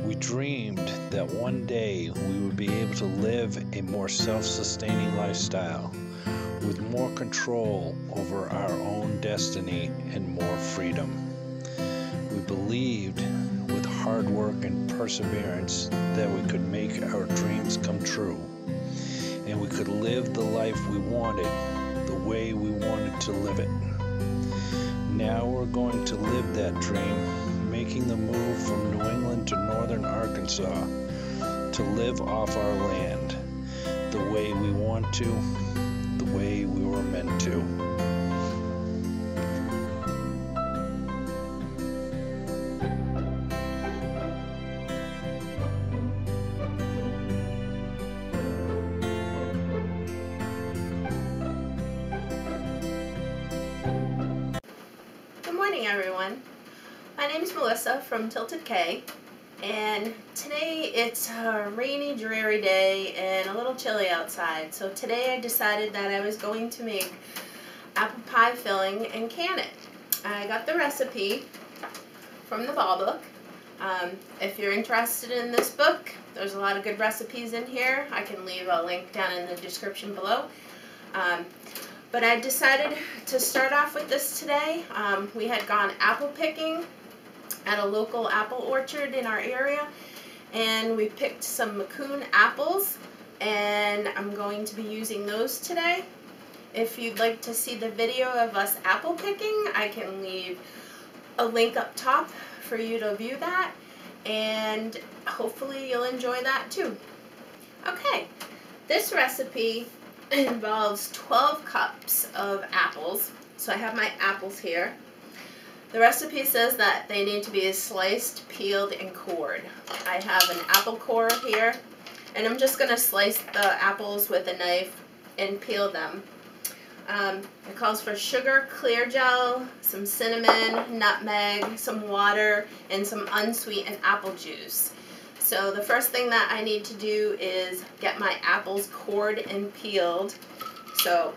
We dreamed that one day we would be able to live a more self-sustaining lifestyle with more control over our own destiny and more freedom. We believed with hard work and perseverance that we could make our dreams come true, and we could live the life we wanted the way we wanted to live it. Now we're going to live that dream, making the move from New England to northern Arkansas to live off our land the way we want to, the way we were meant to. Good morning, everyone. My name is Melissa from Tilted K, and today it's a rainy, dreary day and a little chilly outside. So today I decided that I was going to make apple pie filling and can it. I got the recipe from the ball book. If you're interested in this book, there's a lot of good recipes in here. I can leave a link down in the description below. But I decided to start off with this today. We had gone apple picking at a local apple orchard in our area, and we picked some Macoun apples, and I'm going to be using those today. If you'd like to see the video of us apple picking, I can leave a link up top for you to view that, and hopefully you'll enjoy that too. Okay, this recipe involves 12 cups of apples. So I have my apples here. The recipe says that they need to be sliced, peeled, and cored. I have an apple core here, and I'm just going to slice the apples with a knife and peel them. It calls for sugar, clear gel, some cinnamon, nutmeg, some water, and some unsweetened apple juice. So the first thing that I need to do is get my apples cored and peeled. So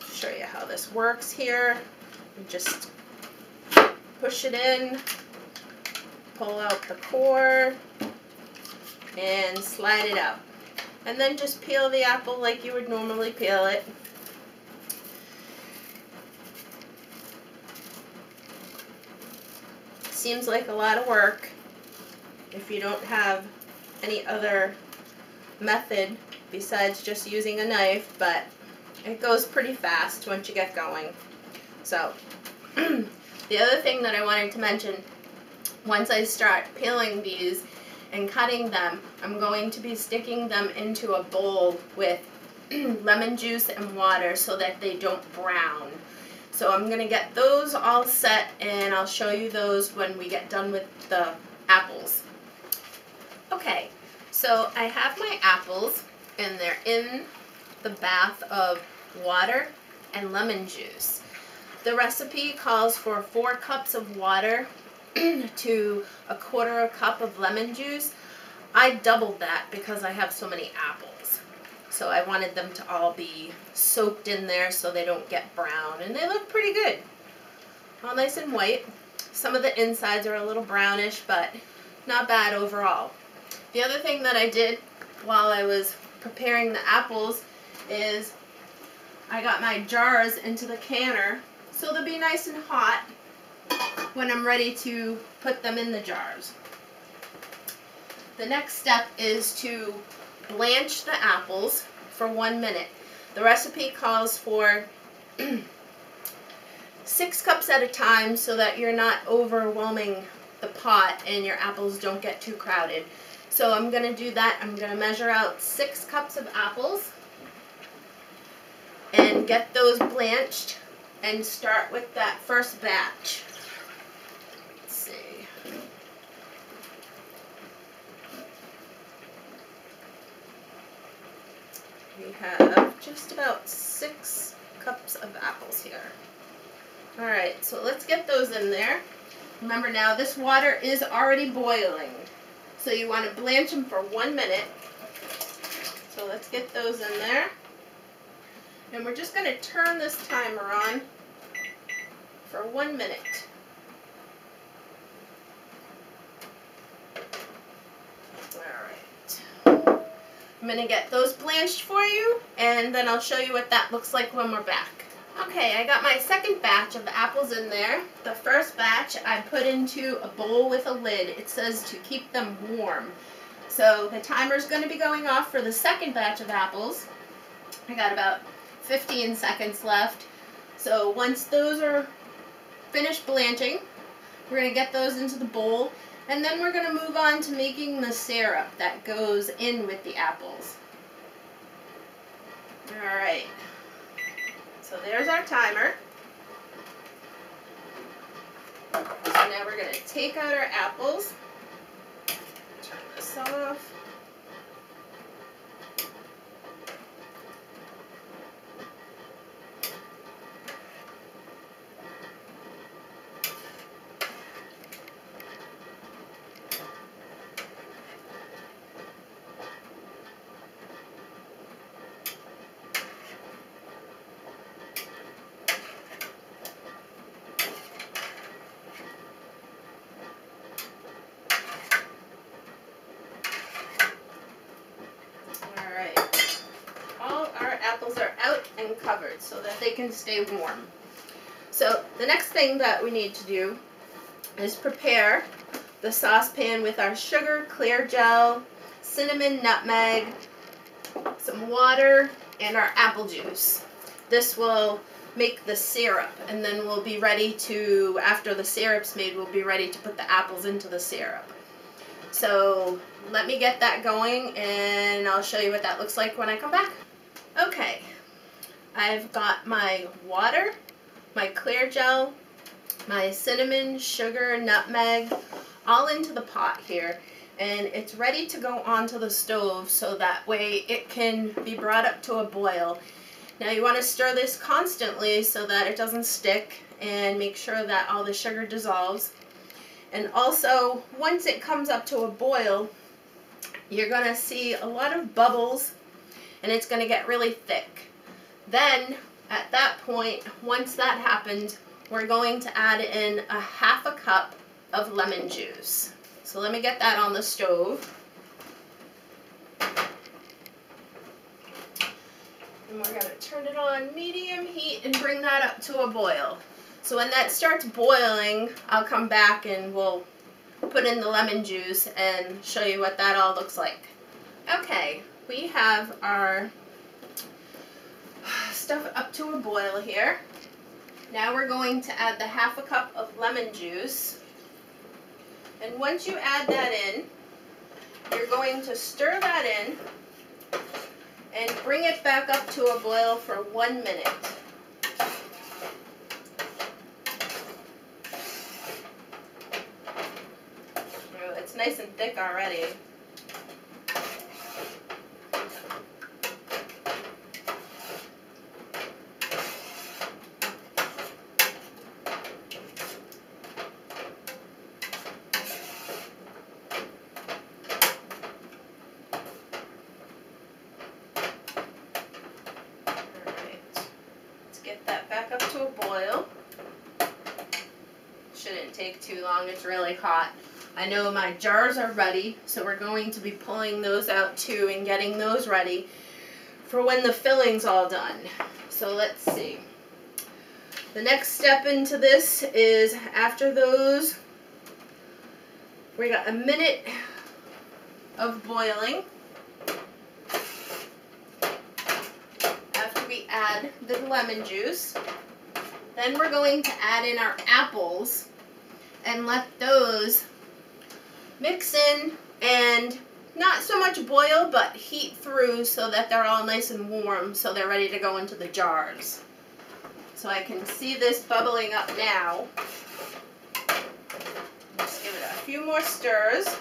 I'll show you how this works here. Just push it in, pull out the core, and slide it out. And then just peel the apple like you would normally peel it. Seems like a lot of work if you don't have any other method besides just using a knife, but it goes pretty fast once you get going. So the other thing that I wanted to mention, once I start peeling these and cutting them, I'm going to be sticking them into a bowl with lemon juice and water so that they don't brown. So I'm going to get those all set, and I'll show you those when we get done with the apples. Okay, so I have my apples, and they're in the bath of water and lemon juice. The recipe calls for 4 cups of water to a 1/4 cup of lemon juice. I doubled that because I have so many apples. So I wanted them to all be soaked in there so they don't get brown, and they look pretty good. All nice and white. Some of the insides are a little brownish, but not bad overall. The other thing that I did while I was preparing the apples is I got my jars into the canner so they'll be nice and hot when I'm ready to put them in the jars. The next step is to blanch the apples for 1 minute. The recipe calls for 6 cups at a time so that you're not overwhelming the pot and your apples don't get too crowded. So I'm going to do that. I'm going to measure out 6 cups of apples and get those blanched and start with that first batch. Let's see. We have just about 6 cups of apples here. Alright, so let's get those in there. Remember now, this water is already boiling. So you want to blanch them for 1 minute. So let's get those in there. And we're just going to turn this timer on for 1 minute. I'm going to get those blanched for you, and then I'll show you what that looks like when we're back. Okay, I got my second batch of apples in there. The first batch I put into a bowl with a lid. It says to keep them warm. So the timer's going to be going off for the second batch of apples. I got about 15 seconds left. So once those are finished blanching, we're going to get those into the bowl, and then we're going to move on to making the syrup that goes in with the apples. Alright, so there's our timer. So now we're going to take out our apples, turn this off. Apples are out and covered so that they can stay warm. So the next thing that we need to do is prepare the saucepan with our sugar, clear gel, cinnamon, nutmeg, some water, and our apple juice. This will make the syrup, and then we'll be ready to, after the syrup's made, we'll be ready to put the apples into the syrup. So let me get that going, and I'll show you what that looks like when I come back. Okay, I've got my water, my clear gel, my cinnamon, sugar, nutmeg, all into the pot here, and it's ready to go onto the stove so that way it can be brought up to a boil. Now you want to stir this constantly so that it doesn't stick, and make sure that all the sugar dissolves. And also, once it comes up to a boil, you're going to see a lot of bubbles, and it's going to get really thick. Then, at that point, once that happens, we're going to add in a half a cup of lemon juice. So let me get that on the stove. And we're going to turn it on medium heat and bring that up to a boil. So when that starts boiling, I'll come back and we'll put in the lemon juice and show you what that all looks like. Okay, we have our stuff up to a boil here. Now we're going to add the half a cup of lemon juice. And once you add that in, you're going to stir that in and bring it back up to a boil for 1 minute. Oh, it's nice and thick already. Get that back up to a boil. Shouldn't take too long, it's really hot. I know my jars are ready, so we're going to be pulling those out too and getting those ready for when the filling's all done. So let's see. The next step into this is after those, we got a minute of boiling. We add the lemon juice. Then we're going to add in our apples and let those mix in and not so much boil, but heat through so that they're all nice and warm so they're ready to go into the jars. So I can see this bubbling up now. Just give it a few more stirs.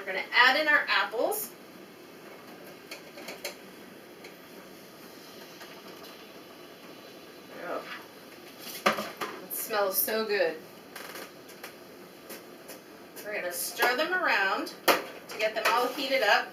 We're going to add in our apples. Oh, it smells so good. We're going to stir them around to get them all heated up.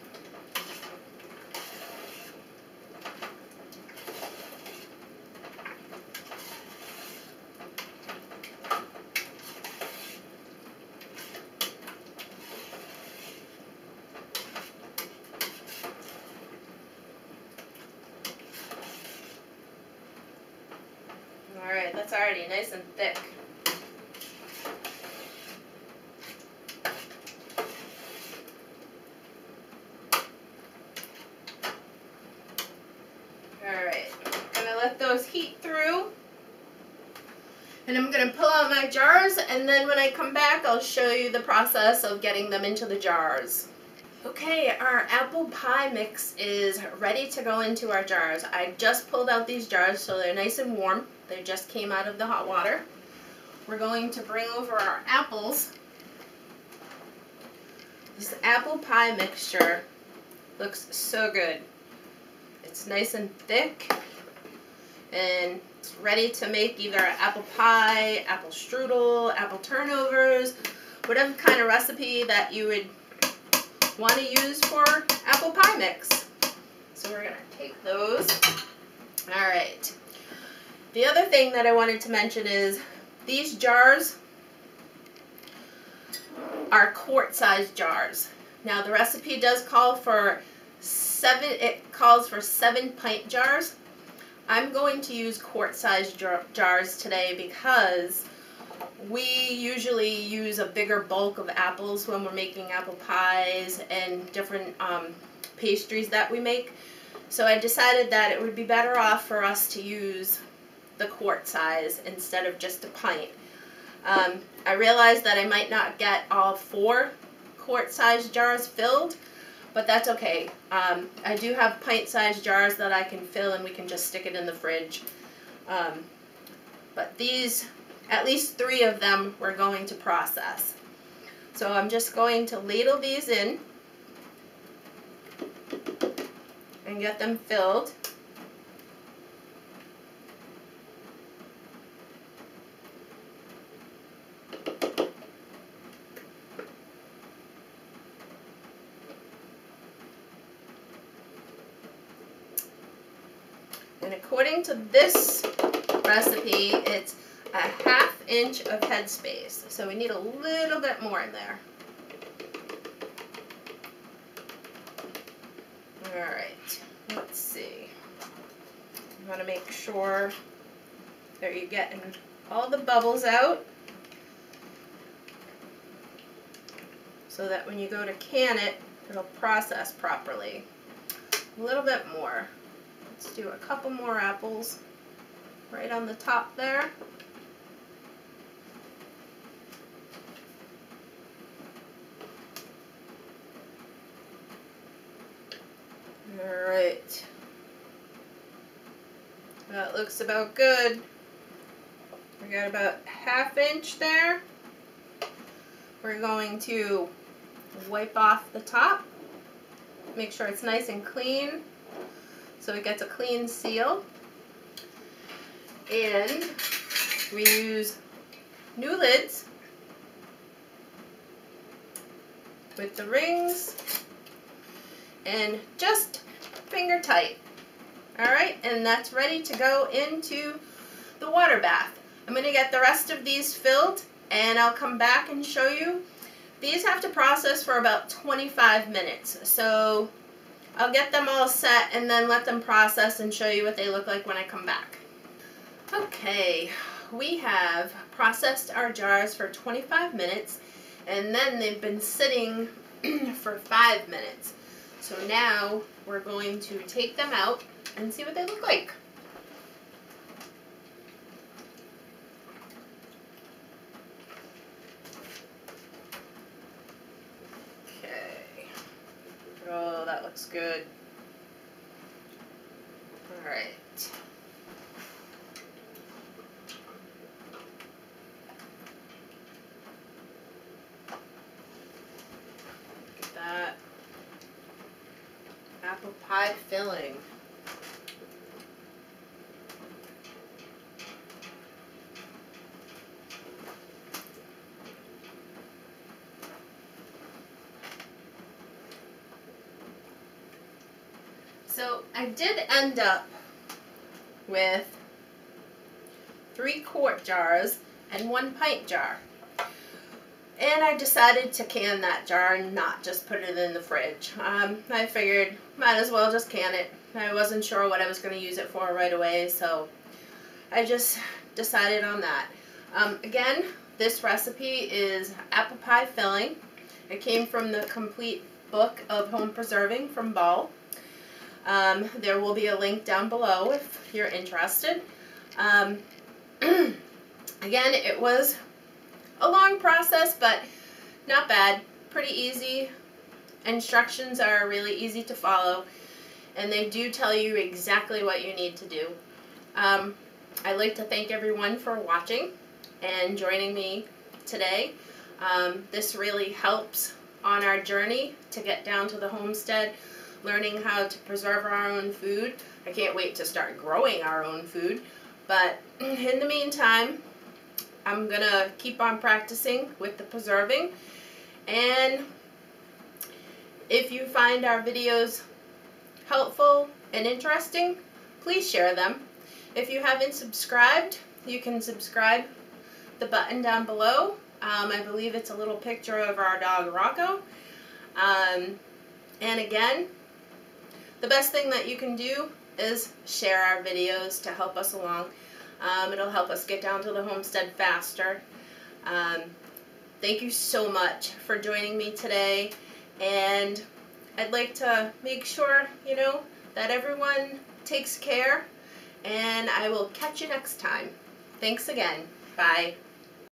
Alright, that's already nice and thick. Alright, I'm going to let those heat through. And I'm going to pull out my jars, and then when I come back I'll show you the process of getting them into the jars. Okay, our apple pie mix is ready to go into our jars. I just pulled out these jars so they're nice and warm. They just came out of the hot water. We're going to bring over our apples. This apple pie mixture looks so good. It's nice and thick, and it's ready to make either apple pie, apple strudel, apple turnovers, whatever kind of recipe that you would want to use for apple pie mix. So we're going to take those. Alright. The other thing that I wanted to mention is these jars are quart-sized jars. Now the recipe does call for 7 pint jars. I'm going to use quart-sized jars today because we usually use a bigger bulk of apples when we're making apple pies and different pastries that we make. So I decided that it would be better off for us to use the quart size instead of just a pint. I realized that I might not get all 4 quart-sized jars filled, but that's okay. I do have pint-sized jars that I can fill, and we can just stick it in the fridge. But these, at least 3 of them, we're going to process. So I'm just going to ladle these in and get them filled. And according to this recipe, it's a 1/2 inch of headspace. So we need a little bit more in there. Alright, let's see. You want to make sure that you're getting all the bubbles out so that when you go to can it, it'll process properly. A little bit more. Let's do a couple more apples right on the top there. Alright. That looks about good. We got about 1/2 inch there. We're going to wipe off the top. Make sure it's nice and clean so it gets a clean seal. And we use new lids with the rings and just finger tight. Alright, and that's ready to go into the water bath. I'm going to get the rest of these filled and I'll come back and show you. These have to process for about 25 minutes. So I'll get them all set and then let them process and show you what they look like when I come back. Okay, we have processed our jars for 25 minutes and then they've been sitting for 5 minutes. So now we're going to take them out and see what they look like. Okay. Oh, that looks good. All right. Look at that. Apple pie filling. So I did end up with 3 quart jars and 1 pint jar. And I decided to can that jar and not just put it in the fridge. I figured might as well just can it. I wasn't sure what I was going to use it for right away, so I just decided on that. Again, this recipe is apple pie filling. It came from the complete book of home preserving from Ball. There will be a link down below if you're interested. Again, it was a long process, but not bad. Pretty easy. Instructions are really easy to follow, and they do tell you exactly what you need to do. I'd like to thank everyone for watching and joining me today. This really helps on our journey to get down to the homestead, learning how to preserve our own food. I can't wait to start growing our own food, but in the meantime, I'm gonna keep on practicing with the preserving, and if you find our videos helpful and interesting, please share them. If you haven't subscribed, you can subscribe. The button down below. I believe it's a little picture of our dog Rocco. And again, the best thing that you can do is share our videos to help us along. It'll help us get down to the homestead faster. Thank you so much for joining me today, and I'd like to make sure, that everyone takes care, and I will catch you next time. Thanks again. Bye.